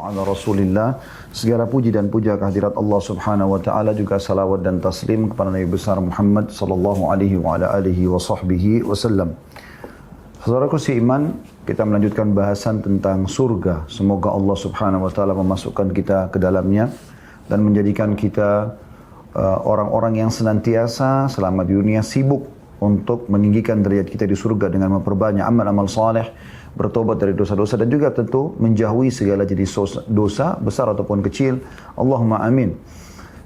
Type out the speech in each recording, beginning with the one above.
ala Rasulillah. Segala puji dan puja kehadirat Allah Subhanahu wa taala, juga salawat dan taslim kepada Nabi besar Muhammad sallallahu alaihi wa ala alihi wa sahbihi wasallam. Saudaraku seiman, kita melanjutkan bahasan tentang surga. Semoga Allah Subhanahu wa taala memasukkan kita ke dalamnya dan menjadikan kita orang-orang yang senantiasa selama di dunia sibuk untuk meninggikan derajat kita di surga dengan memperbanyak amal-amal saleh, bertobat dari dosa-dosa, dan juga tentu menjauhi segala jenis dosa besar ataupun kecil. Allahumma amin.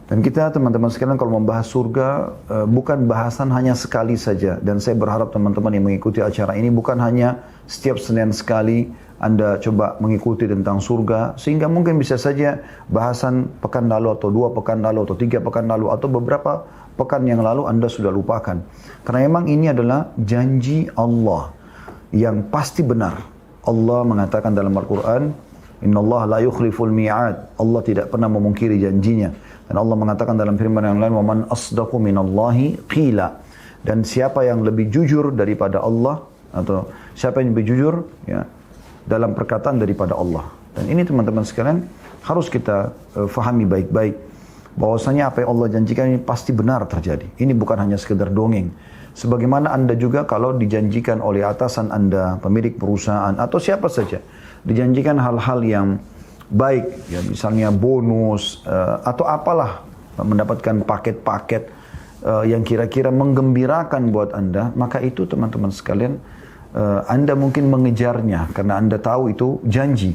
Dan kita teman-teman sekalian kalau membahas surga bukan bahasan hanya sekali saja, dan saya berharap teman-teman yang mengikuti acara ini bukan hanya setiap Senin sekali Anda coba mengikuti tentang surga, sehingga mungkin bisa saja bahasan pekan lalu atau 2 pekan lalu atau 3 pekan lalu atau beberapa pekan yang lalu Anda sudah lupakan. Karena memang ini adalah janji Allah yang pasti benar. Allah mengatakan dalam Al-Quran, Innallaha la yukhliful mi'ad. Allah tidak pernah memungkiri janjinya. Dan Allah mengatakan dalam firman yang lain, وَمَنْ أَصْدَقُ مِنَ اللَّهِ قِيلًا. Dan siapa yang lebih jujur daripada Allah, atau siapa yang lebih jujur ya, dalam perkataan daripada Allah. Dan ini teman-teman sekalian harus kita fahami baik-baik, bahwasanya apa yang Allah janjikan ini pasti benar terjadi. Ini bukan hanya sekedar dongeng. Sebagaimana Anda juga kalau dijanjikan oleh atasan Anda, pemilik perusahaan, atau siapa saja, dijanjikan hal-hal yang baik, ya misalnya bonus, atau apalah, mendapatkan paket-paket yang kira-kira menggembirakan buat Anda, maka itu teman-teman sekalian, Anda mungkin mengejarnya, karena Anda tahu itu janji.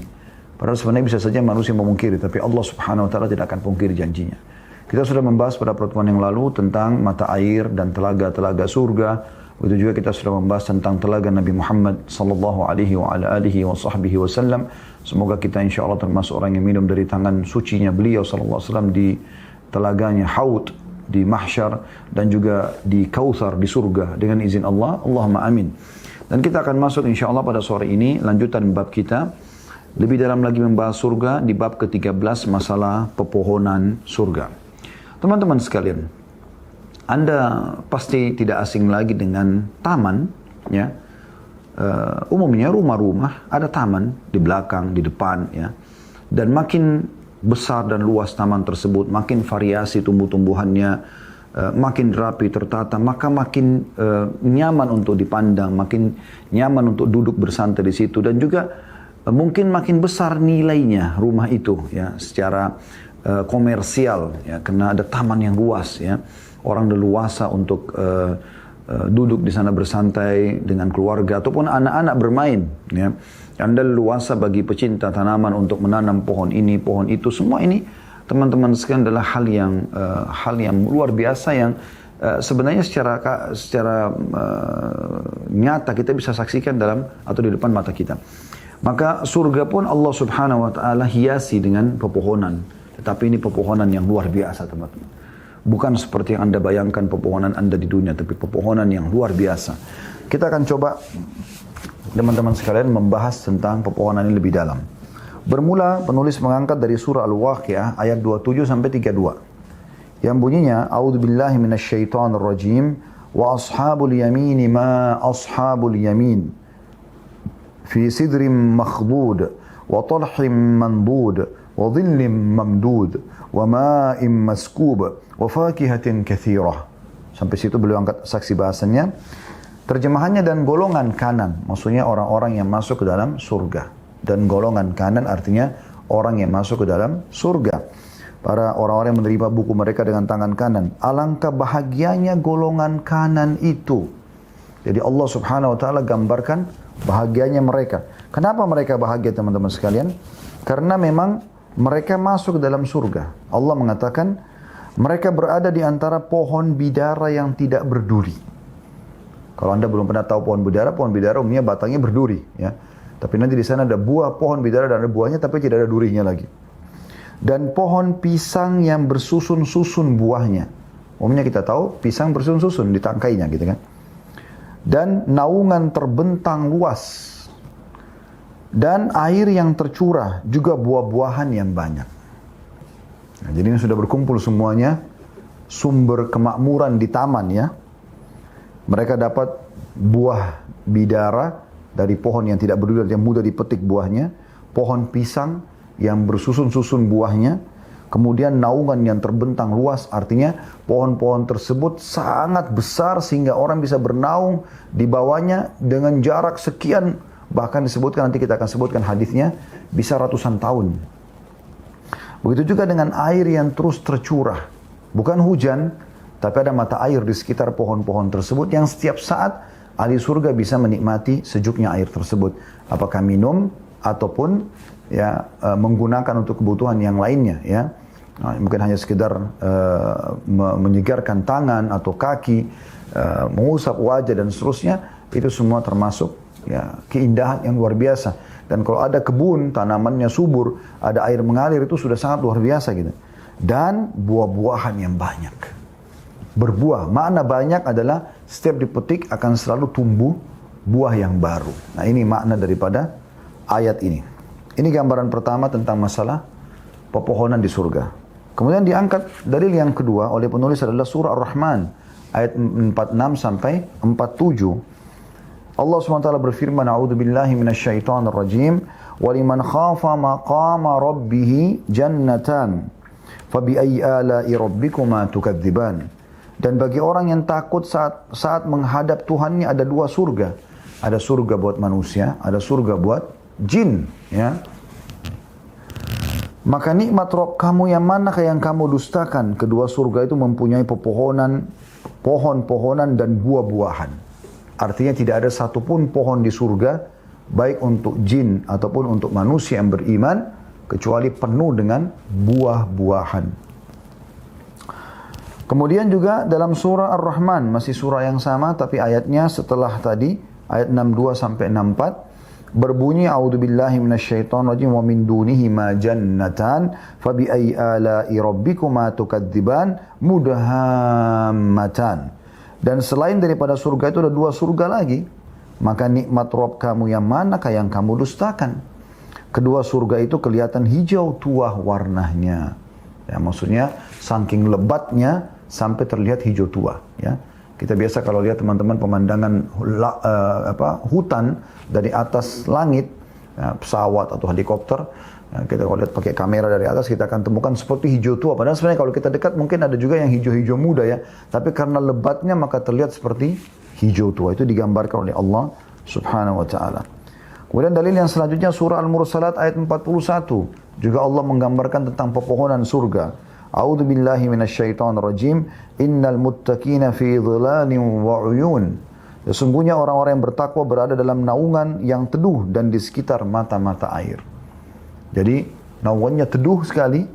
Padahal sebenarnya bisa saja manusia memungkiri, tapi Allah Subhanahu wa taala tidak akan pungkiri janjinya. Kita sudah membahas pada pertemuan yang lalu tentang mata air dan telaga-telaga surga. Begitu juga kita sudah membahas tentang telaga Nabi Muhammad sallallahu alaihi wa ala alihi wa sahbihi wasallam. Semoga kita insyaallah termasuk orang yang minum dari tangan sucinya beliau sallallahu alaihi wasallam di telaganya Haud di mahsyar, dan juga di Kautsar di surga dengan izin Allah. Allahumma amin. Dan kita akan masuk insyaallah pada sore ini lanjutan bab kita. Lebih dalam lagi membahas surga di bab ke-13, masalah pepohonan surga. Teman-teman sekalian, Anda pasti tidak asing lagi dengan taman, ya. Umumnya rumah-rumah ada taman di belakang, di depan, ya. Dan makin besar dan luas taman tersebut, makin variasi tumbuh-tumbuhannya, makin rapi, tertata, maka makin nyaman untuk dipandang, makin nyaman untuk duduk bersantai di situ, dan juga mungkin makin besar nilainya rumah itu, ya, secara komersial, ya, karena ada taman yang luas, ya, orang leluasa untuk duduk di sana bersantai dengan keluarga ataupun anak-anak bermain, ya. Anda leluasa bagi pecinta tanaman untuk menanam pohon ini, pohon itu, semua ini teman-teman sekalian adalah hal yang luar biasa yang sebenarnya secara nyata kita bisa saksikan dalam atau di depan mata kita. Maka surga pun Allah Subhanahu wa taala hiasi dengan pepohonan. Tetapi ini pepohonan yang luar biasa, teman-teman. Bukan seperti yang Anda bayangkan pepohonan Anda di dunia, tapi pepohonan yang luar biasa. Kita akan coba, teman-teman sekalian, membahas tentang pepohonan ini lebih dalam. Bermula penulis mengangkat dari surah Al-Waqiah ayat 27 sampai 32. Yang bunyinya, A'udzubillahi minasyaitonirrajim, wa ashabul yamini ma ashabul yamin. Fi sidrim makhdud, wa talhim mandud, وظل ممدود وماء مسكوب وفاكهة كثيرة. Sampai situ beliau angkat saksi bahasannya. Terjemahannya, dan golongan kanan, maksudnya orang-orang yang masuk ke dalam surga. Dan golongan kanan artinya orang yang masuk ke dalam surga. Para orang-orang yang menerima buku mereka dengan tangan kanan. Alangkah bahagianya golongan kanan itu. Jadi Allah Subhanahu wa taala gambarkan bahagianya mereka. Kenapa mereka bahagia, teman-teman sekalian? Karena memang mereka masuk ke dalam surga. Allah mengatakan, mereka berada di antara pohon bidara yang tidak berduri. Kalau Anda belum pernah tahu pohon bidara umumnya batangnya berduri, ya. Tapi nanti di sana ada buah pohon bidara dan ada buahnya tapi tidak ada durinya lagi. Dan pohon pisang yang bersusun-susun buahnya. Umumnya kita tahu pisang bersusun-susun di tangkainya, gitu kan. Dan naungan terbentang luas. Dan air yang tercurah, juga buah-buahan yang banyak. Nah, jadi ini sudah berkumpul semuanya, sumber kemakmuran di taman, ya. Mereka dapat buah bidara dari pohon yang tidak berduri, yang mudah dipetik buahnya, pohon pisang yang bersusun-susun buahnya, kemudian naungan yang terbentang luas, artinya pohon-pohon tersebut sangat besar sehingga orang bisa bernaung di bawahnya dengan jarak sekian, bahkan disebutkan, nanti kita akan sebutkan hadisnya, bisa ratusan tahun. Begitu juga dengan air yang terus tercurah, bukan hujan, tapi ada mata air di sekitar pohon-pohon tersebut yang setiap saat ahli surga bisa menikmati sejuknya air tersebut, apakah minum ataupun ya menggunakan untuk kebutuhan yang lainnya, ya. Mungkin hanya sekedar menyegarkan tangan atau kaki, mengusap wajah dan seterusnya, itu semua termasuk ya keindahan yang luar biasa. Dan kalau ada kebun, tanamannya subur, ada air mengalir, itu sudah sangat luar biasa gitu. Dan buah-buahan yang banyak. Berbuah, makna banyak adalah setiap dipetik akan selalu tumbuh buah yang baru. Nah, ini makna daripada ayat ini. Ini gambaran pertama tentang masalah pepohonan di surga. Kemudian diangkat dalil yang kedua oleh penulis adalah surah Ar-Rahman ayat 46 sampai 47. Allah SWT berfirman, A'udzubillahi minasyaitonirrajim, "Waliman khafa maqama rabbih jannatan, fabi'ayyi ala'i rabbikuma tukadziban." Dan bagi orang yang takut saat menghadap Tuhannya ada dua surga. Ada surga buat manusia, ada surga buat jin, ya. Maka nikmat Rabb kamu yang manakah yang kamu dustakan? Kedua surga itu mempunyai pepohonan, pohon-pohonan dan buah-buahan. Artinya tidak ada satupun pohon di surga, baik untuk jin ataupun untuk manusia yang beriman, kecuali penuh dengan buah-buahan. Kemudian juga dalam surah Ar-Rahman, masih surah yang sama tapi ayatnya setelah tadi, ayat 62 sampai 64, berbunyi, A'udzubillahi minasyaitonirrajim, wa min dunihi ma jannatan fabi ayyi ala'i rabbikuma tukadziban mudhammatan. Dan selain daripada surga itu ada dua surga lagi. Maka nikmat Rabb kamu yang manakah yang kamu dustakan? Kedua surga itu kelihatan hijau tua warnanya. Ya, maksudnya saking lebatnya sampai terlihat hijau tua, ya. Kita biasa kalau lihat teman-teman pemandangan hutan dari atas langit, ya, pesawat atau helikopter, ya, kita kalau lihat pakai kamera dari atas kita akan temukan seperti hijau tua. Padahal sebenarnya kalau kita dekat mungkin ada juga yang hijau-hijau muda, ya. Tapi karena lebatnya maka terlihat seperti hijau tua. Itu digambarkan oleh Allah Subhanahu wa taala. Kemudian dalil yang selanjutnya surah Al-Mursalat ayat 41. Juga Allah menggambarkan tentang pepohonan surga. A'udzu billahi minasyaitonir rajim. Innal muttaqina fi dhilalin wa 'uyun. Sesungguhnya orang-orang yang bertakwa berada dalam naungan yang teduh dan di sekitar mata-mata air. Jadi naungannya teduh sekali,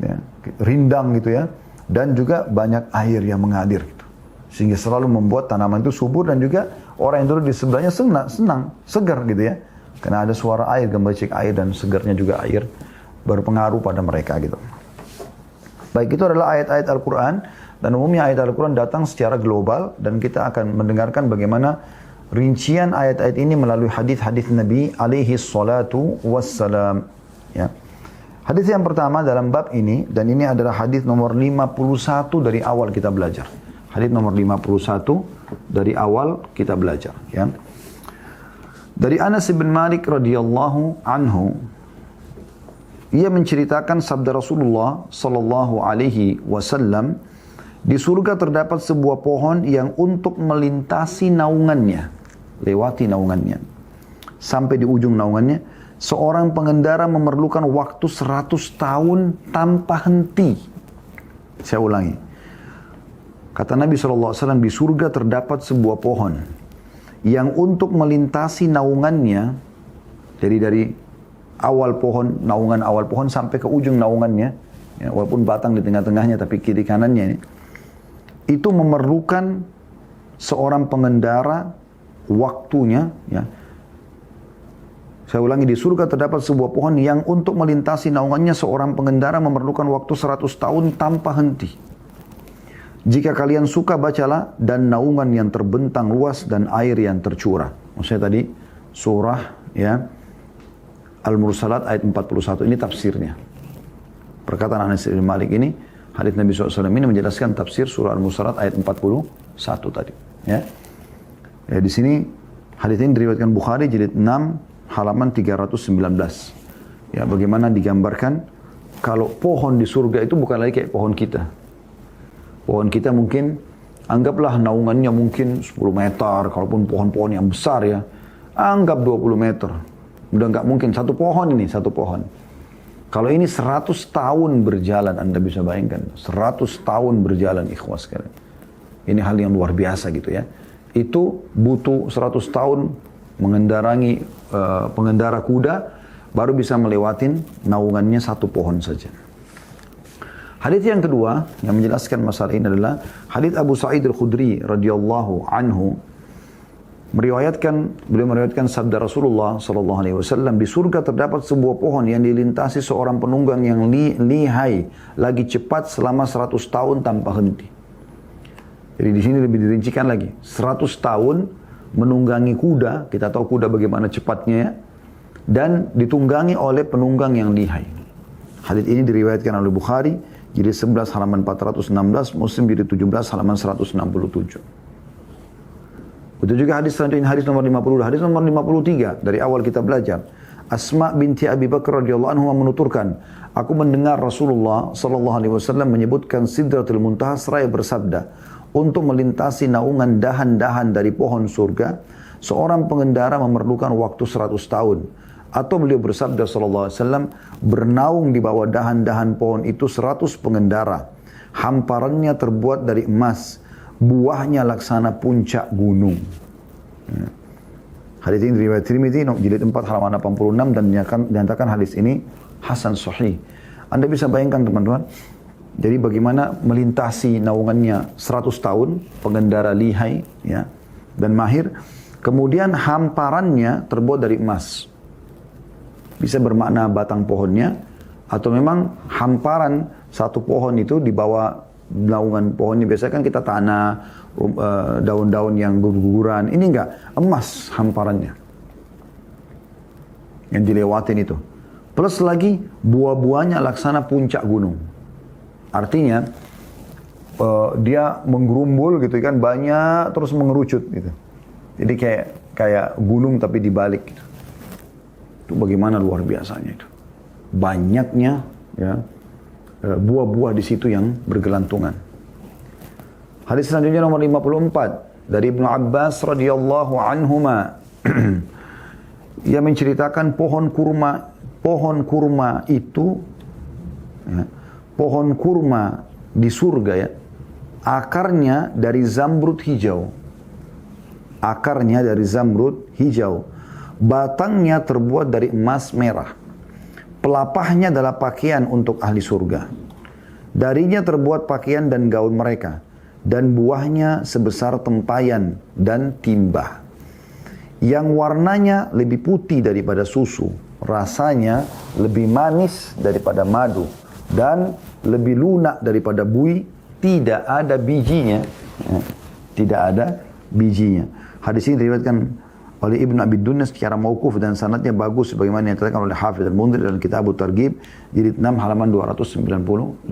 ya, rindang gitu, ya, dan juga banyak air yang mengalir gitu. Sehingga selalu membuat tanaman itu subur dan juga orang yang duduk di sebelahnya senang, segar gitu, ya. Karena ada suara air, gemericik air dan segarnya juga air berpengaruh pada mereka gitu. Baik, itu adalah ayat-ayat Al-Quran, dan umumnya ayat Al-Quran datang secara global, dan kita akan mendengarkan bagaimana rincian ayat-ayat ini melalui hadis-hadis Nabi alaihi salatu wassalam, ya. Hadis yang pertama dalam bab ini, dan ini adalah hadis nomor 51 dari awal kita belajar. Hadis nomor 51 dari awal kita belajar, ya. Dari Anas bin Malik radhiyallahu anhu, ia menceritakan sabda Rasulullah sallallahu alaihi wasallam, di surga terdapat sebuah pohon yang untuk melintasi naungannya, lewati naungannya, sampai di ujung naungannya, seorang pengendara memerlukan waktu 100 tahun tanpa henti. Saya ulangi. Kata Nabi SAW, di surga terdapat sebuah pohon yang untuk melintasi naungannya, jadi dari awal pohon, naungan awal pohon sampai ke ujung naungannya, ya, walaupun batang di tengah-tengahnya tapi kiri kanannya ini, itu memerlukan seorang pengendara waktunya, ya. Saya ulangi, di surga terdapat sebuah pohon yang untuk melintasi naungannya seorang pengendara memerlukan waktu 100 tahun tanpa henti. Jika kalian suka, bacalah, dan naungan yang terbentang luas dan air yang tercurah. Maksudnya tadi surah, ya, Al-Mursalat ayat 41, ini tafsirnya. Perkataan Anas bin Malik ini, hadis Nabi SAW ini menjelaskan tafsir surah Al-Mursalat ayat 41 tadi. Ya. Ya, di sini hadis ini diriwayatkan Bukhari jilid 6 halaman 319. Ya, bagaimana digambarkan kalau pohon di surga itu bukan lagi kayak pohon kita. Pohon kita mungkin, anggaplah naungannya mungkin 10 meter, kalaupun pohon-pohon yang besar ya, anggap 20 meter. Udah nggak mungkin, satu pohon ini, satu pohon. Kalau ini 100 tahun berjalan, Anda bisa bayangkan. 100 tahun berjalan, ikhwas sekalian. Ini hal yang luar biasa gitu ya. Itu butuh 100 tahun mengendarangi pengendara kuda, baru bisa melewatin naungannya satu pohon saja. Hadits yang kedua yang menjelaskan masalah ini adalah hadits Abu Sa'id Al-Khudri radhiyallahu anhu. Beliau meriwayatkan sabda Rasulullah sallallahu alaihi wasallam, di surga terdapat sebuah pohon yang dilintasi seorang penunggang yang lihai, lagi cepat selama 100 tahun tanpa henti. Jadi di sini lebih dirincikan lagi. 100 tahun menunggangi kuda, kita tahu kuda bagaimana cepatnya ya, dan ditunggangi oleh penunggang yang lihai. Hadits ini diriwayatkan oleh Bukhari, jilid 11 halaman 416, Muslim jilid 17 halaman 167. Itu juga hadis selanjutnya, hadis nomor 50, hadis nomor 53 dari awal kita belajar. Asma binti Abi Bakar radhiyallahu anhu menuturkan, aku mendengar Rasulullah sallallahu alaihi wasallam menyebutkan Sidratul Muntaha seraya bersabda, untuk melintasi naungan dahan-dahan dari pohon surga, seorang pengendara memerlukan waktu 100 tahun. Atau beliau bersabda sallallahu alaihi wasallam, bernaung di bawah dahan-dahan pohon itu 100 pengendara. Hamparannya terbuat dari emas, buahnya laksana puncak gunung. Hadis ini riwayat Tirmidzi jilid 4 halaman 86 dan dinyatakan hadis ini hasan sahih. Anda bisa bayangkan teman-teman, jadi bagaimana melintasi naungannya 100 tahun, pengendara lihai ya, dan mahir, kemudian hamparannya terbuat dari emas. Bisa bermakna batang pohonnya, atau memang hamparan satu pohon itu di bawah naungan pohonnya. Biasanya kan kita tanah, daun-daun yang guguran. Ini enggak, emas hamparannya yang dilewatin itu. Plus lagi buah-buahnya laksana puncak gunung. Artinya dia menggerumbul gitu kan, banyak terus mengerucut gitu. Jadi kayak gunung tapi dibalik gitu. Itu bagaimana luar biasanya itu. Banyaknya ya buah-buah di situ yang bergelantungan. Hadis selanjutnya nomor 54 dari Ibnu Abbas radhiyallahu anhuma. Ia menceritakan pohon kurma itu ya, pohon kurma di surga ya, akarnya dari zamrud hijau. Akarnya dari zamrud hijau. Batangnya terbuat dari emas merah. Pelapahnya adalah pakaian untuk ahli surga. Darinya terbuat pakaian dan gaun mereka. Dan buahnya sebesar tempayan dan timba. Yang warnanya lebih putih daripada susu. Rasanya lebih manis daripada madu. Dan lebih lunak daripada buih. Tidak ada bijinya. Tidak ada bijinya. Hadis ini diriwayatkan oleh Ibn Abi Dunya secara mauquf dan sanadnya bagus sebagaimana yang dikatakan oleh Hafidz Al-Mundhir dalam Kitab At-Targhib jilid 6 halaman 295.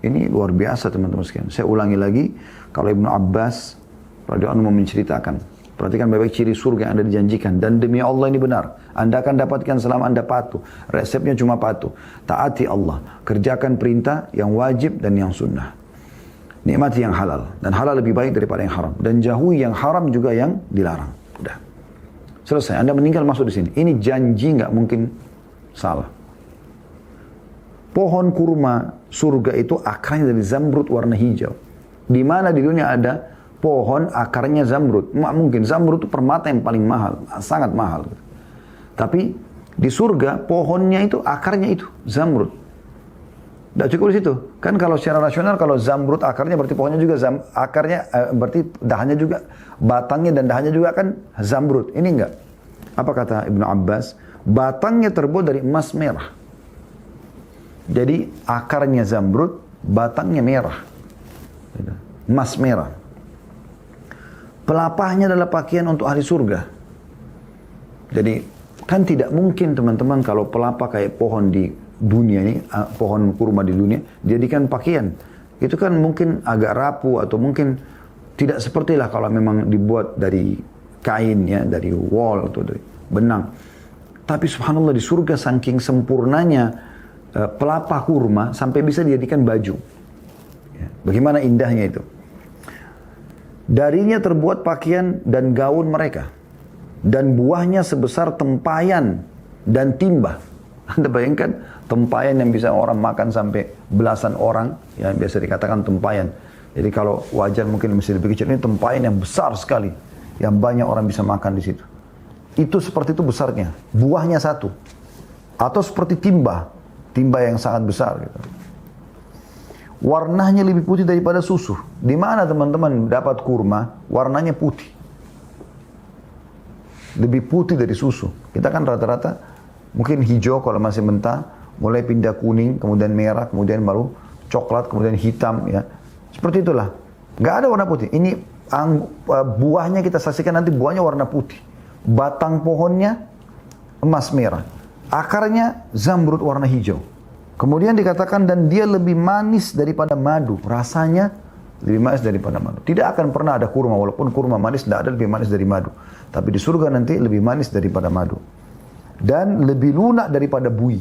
Ini luar biasa teman-teman sekalian. Saya ulangi lagi, kalau Ibnu Abbas radhiyallahu anhu menceritakan, perhatikan baik-baik ciri surga yang Anda dijanjikan, dan demi Allah ini benar. Anda akan dapatkan selama Anda patuh. Resepnya cuma patuh. Taati Allah, kerjakan perintah yang wajib dan yang sunnah. Nikmati yang halal, dan halal lebih baik daripada yang haram, dan jauhi yang haram juga yang dilarang. Udah. Selesai. Anda meninggal masuk di sini. Ini janji nggak mungkin salah. Pohon kurma surga itu akarnya dari zamrud warna hijau. Di mana di dunia ada pohon akarnya zamrud? Nggak mungkin. Zamrud itu permata yang paling mahal, sangat mahal. Tapi di surga pohonnya itu akarnya itu zamrud. Tidak cukup di situ. Kan kalau secara rasional, kalau zamrud akarnya berarti pohonnya juga akarnya berarti dahannya juga, batangnya dan dahannya juga kan zamrud. Ini enggak. Apa kata Ibnu Abbas? Batangnya terbuat dari emas merah. Jadi akarnya zamrud, batangnya merah. Emas merah. Pelapahnya adalah pakaian untuk ahli surga. Jadi kan tidak mungkin teman-teman kalau pelapa kayak pohon di dunia ini, pohon kurma di dunia, dijadikan pakaian. Itu kan mungkin agak rapuh atau mungkin tidak sepertilah kalau memang dibuat dari kain ya, dari wool atau dari benang. Tapi subhanallah di surga saking sempurnanya pelapa kurma sampai bisa dijadikan baju. Ya, bagaimana indahnya itu. Darinya terbuat pakaian dan gaun mereka. Dan buahnya sebesar tempayan dan timba. Anda bayangkan tempayan yang bisa orang makan sampai belasan orang. Yang biasa dikatakan tempayan. Jadi kalau wajan mungkin masih lebih kecil. Ini tempayan yang besar sekali. Yang banyak orang bisa makan di situ. Itu seperti itu besarnya. Buahnya satu. Atau seperti timba. Timba yang sangat besar gitu. Warnanya lebih putih daripada susu. Di mana teman-teman dapat kurma, warnanya putih. Lebih putih dari susu. Kita kan rata-rata mungkin hijau kalau masih mentah, mulai pindah kuning, kemudian merah, kemudian baru coklat, kemudian hitam ya. Seperti itulah. Nggak ada warna putih. Ini buahnya kita saksikan nanti buahnya warna putih. Batang pohonnya emas merah. Akarnya zamrud warna hijau. Kemudian dikatakan dan dia lebih manis daripada madu. Rasanya lebih manis daripada madu. Tidak akan pernah ada kurma. Walaupun kurma manis, tidak ada lebih manis dari madu. Tapi di surga nanti lebih manis daripada madu. Dan lebih lunak daripada bui.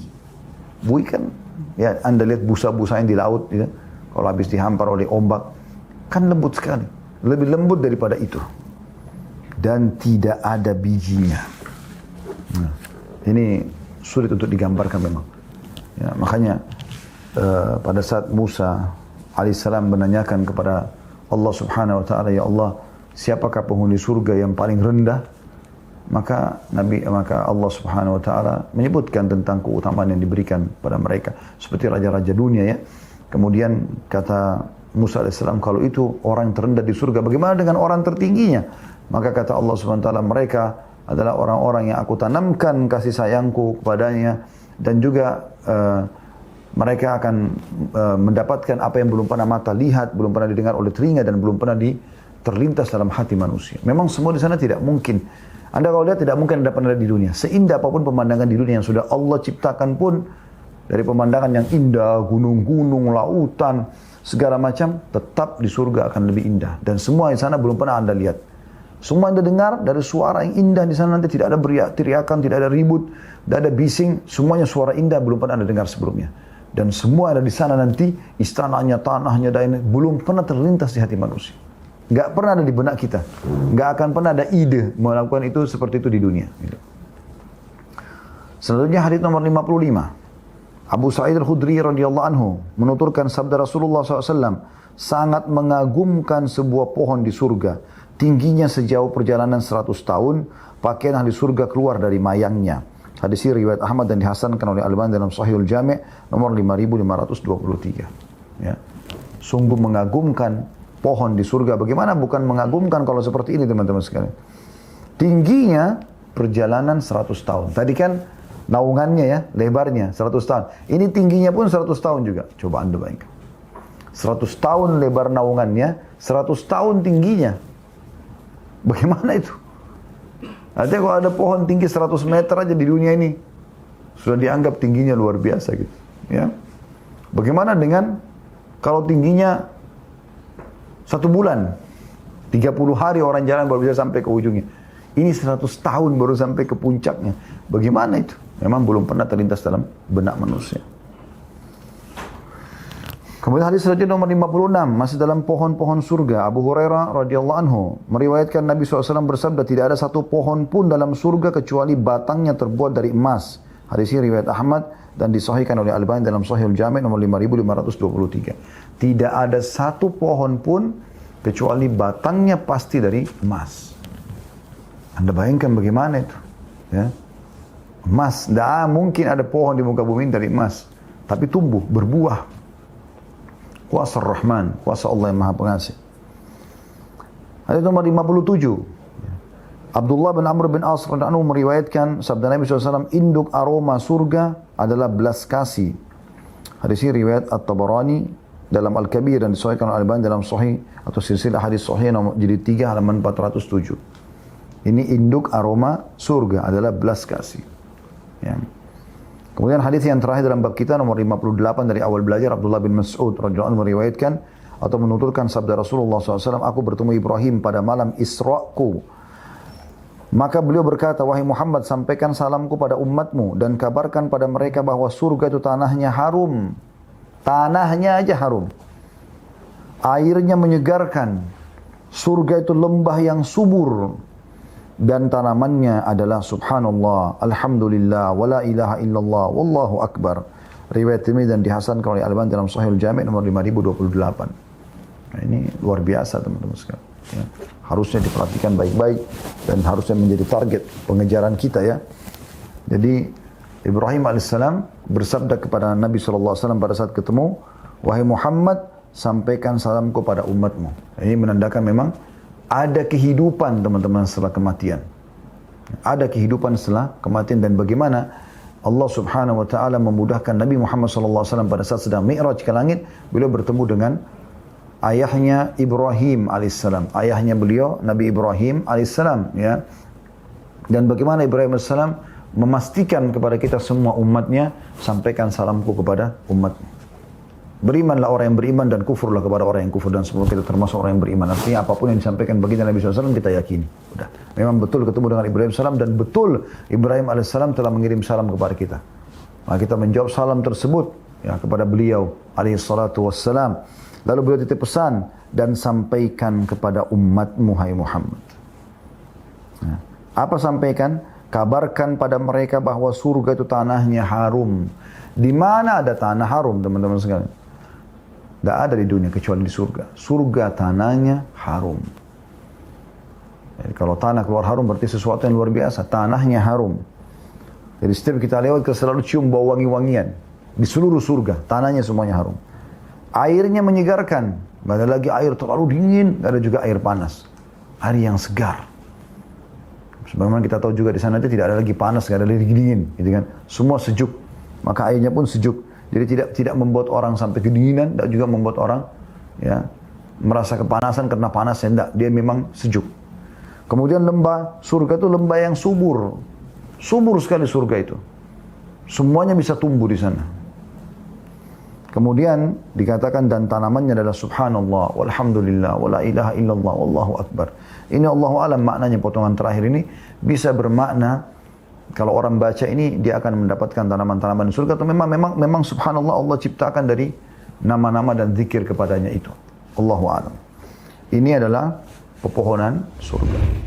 Bui kan, ya Anda lihat busa-busa yang di laut. Ya, kalau habis dihampar oleh ombak. Kan lembut sekali. Lebih lembut daripada itu. Dan tidak ada bijinya. Nah, ini sulit untuk digambarkan memang. Ya, makanya pada saat Musa alaihissalam menanyakan kepada Allah subhanahu wa ta'ala, ya Allah, siapakah penghuni surga yang paling rendah? Maka Allah subhanahu wa ta'ala menyebutkan tentang keutamaan yang diberikan pada mereka. Seperti raja-raja dunia ya. Kemudian kata Musa alaihissalam, kalau itu orang terendah di surga, bagaimana dengan orang tertingginya? Maka kata Allah subhanahu wa ta'ala, mereka adalah orang-orang yang aku tanamkan kasih sayangku kepadanya. Dan juga mereka akan mendapatkan apa yang belum pernah mata lihat, belum pernah didengar oleh telinga, dan belum pernah terlintas dalam hati manusia. Memang semua di sana tidak mungkin. Anda kalau lihat tidak mungkin Anda pernah di dunia. Seindah apapun pemandangan di dunia yang sudah Allah ciptakan pun, dari pemandangan yang indah, gunung-gunung, lautan, segala macam, tetap di surga akan lebih indah. Dan semua di sana belum pernah Anda lihat. Semua Anda dengar dari suara yang indah di sana, nanti tidak ada teriakan, tidak ada ribut, tidak ada bising, semuanya suara indah belum pernah Anda dengar sebelumnya. Dan semua ada di sana nanti, istananya, tanahnya, dan belum pernah terlintas di hati manusia. Nggak pernah ada di benak kita. Nggak akan pernah ada ide melakukan itu seperti itu di dunia. Selanjutnya hadits nomor 55. Abu Sa'id al-Khudri radhiyallahu anhu menuturkan sabda Rasulullah SAW, sangat mengagumkan sebuah pohon di surga. Tingginya sejauh perjalanan 100 tahun, pakaian ahli surga keluar dari mayangnya. Hadis ini riwayat Ahmad dan dihasankan oleh Al-Albani dalam Sahihul Jami' nomor 5523. Ya. Sungguh mengagumkan pohon di surga. Bagaimana bukan mengagumkan kalau seperti ini teman-teman sekalian. Tingginya perjalanan 100 tahun. Tadi kan naungannya ya, lebarnya 100 tahun. Ini tingginya pun 100 tahun juga. Coba Anda bayangkan. 100 tahun lebar naungannya, 100 tahun tingginya. Bagaimana itu? Artinya kalau ada pohon tinggi 100 meter aja di dunia ini, sudah dianggap tingginya luar biasa gitu. Ya. Bagaimana dengan kalau tingginya 1 bulan, 30 hari orang jalan baru bisa sampai ke ujungnya. Ini 100 tahun baru sampai ke puncaknya. Bagaimana itu? Memang belum pernah terlintas dalam benak manusia. Kemudian hadis selanjutnya nomor 56, masih dalam pohon-pohon surga. Abu Hurairah radhiyallahu anhu meriwayatkan Nabi SAW bersabda, tidak ada satu pohon pun dalam surga kecuali batangnya terbuat dari emas. Hadis ini riwayat Ahmad dan disahihkan oleh Al-Albani dalam Sahihul Jami' nomor 5523. Tidak ada satu pohon pun kecuali batangnya pasti dari emas. Anda bayangkan bagaimana itu? Ya. Emas, tidak mungkin ada pohon di muka bumi dari emas. Tapi tumbuh, berbuah. Kuasa Rahman, kuasa Allah yang Maha Pengasih. Hadis nomor 57. Abdullah bin Amr bin As radhiyallahu anhu meriwayatkan sabda Nabi SAW, induk aroma surga adalah belas kasih. Hadis ini riwayat At-Tabarani dalam Al-Kabir dan disahihkan oleh Al-Albani dalam Sahih atau silsilah hadis Sahih nomor jilid 3 halaman 407. Ini induk aroma surga adalah belas kasih. Ya. Kemudian hadis yang terakhir dalam bab kita nomor 58 dari awal belajar, Abdullah bin Mas'ud radhiyallahu anhu meriwayatkan atau menuturkan sabda Rasulullah SAW, aku bertemu Ibrahim pada malam Isra'ku. Maka beliau berkata, wahai Muhammad, sampaikan salamku pada umatmu dan kabarkan pada mereka bahwa surga itu tanahnya harum. Tanahnya aja harum. Airnya menyegarkan. Surga itu lembah yang subur. Dan tanamannya adalah subhanallah, alhamdulillah, wala ilaha illallah, wallahu akbar. Riwayat Tirmidzi dan dihasankan oleh Al-Albani dalam Shahihul Jami' nomor 5028. Nah, ini luar biasa teman-teman sekalian. Ya. Harusnya diperhatikan baik-baik dan harusnya menjadi target pengejaran kita ya. Jadi Ibrahim alaihissalam bersabda kepada Nabi SAW pada saat ketemu, wahai Muhammad, sampaikan salamku pada umatmu. Ini menandakan memang ada kehidupan teman-teman setelah kematian. Ada kehidupan setelah kematian dan bagaimana Allah Subhanahu wa taala memudahkan Nabi Muhammad SAW pada saat sedang mi'raj ke langit, beliau bertemu dengan ayahnya Ibrahim alaihissalam, ayahnya beliau Nabi Ibrahim alaihissalam ya. Dan bagaimana Ibrahim alaihissalam memastikan kepada kita semua umatnya, sampaikan salamku kepada umatmu. Berimanlah orang yang beriman dan kufurlah kepada orang yang kufur, dan semoga kita termasuk orang yang beriman. Artinya apapun yang disampaikan baginda Nabi SAW kita yakini. Udah. Memang betul ketemu dengan Ibrahim SAW dan betul Ibrahim AS telah mengirim salam kepada kita. Maka kita menjawab salam tersebut ya, kepada beliau alaihissalatu wassalam. Lalu beliau titip pesan, dan sampaikan kepada umatmu hai Muhammad. Nah, apa sampaikan? Kabarkan pada mereka bahwa surga itu tanahnya harum. Di mana ada tanah harum teman-teman sekalian? Tidak ada di dunia kecuali di surga. Surga tanahnya harum. Jadi kalau tanah keluar harum berarti sesuatu yang luar biasa. Tanahnya harum. Jadi setiap kita lewat kita selalu cium bau wangi-wangian. Di seluruh surga tanahnya semuanya harum. Airnya menyegarkan. Tidak ada lagi air terlalu dingin. Tidak ada juga air panas. Air yang segar. Sebagaimana kita tahu juga di sana itu tidak ada lagi panas, tidak ada lagi dingin. Gitu kan? Semua sejuk. Maka airnya pun sejuk. Jadi tidak membuat orang sampai kedinginan, tidak juga membuat orang ya merasa kepanasan karena panas, tidak. Dia memang sejuk. Kemudian lembah surga itu lembah yang subur. Subur sekali surga itu. Semuanya bisa tumbuh di sana. Kemudian dikatakan dan tanamannya adalah subhanallah, walhamdulillah, wala ilaha illallah, wallahu akbar. Ini Allahu alam maknanya, potongan terakhir ini bisa bermakna kalau orang baca ini dia akan mendapatkan tanaman-tanaman di surga, atau memang subhanallah Allah ciptakan dari nama-nama dan zikir kepadanya itu. Allahu a'lam. Ini adalah pepohonan surga.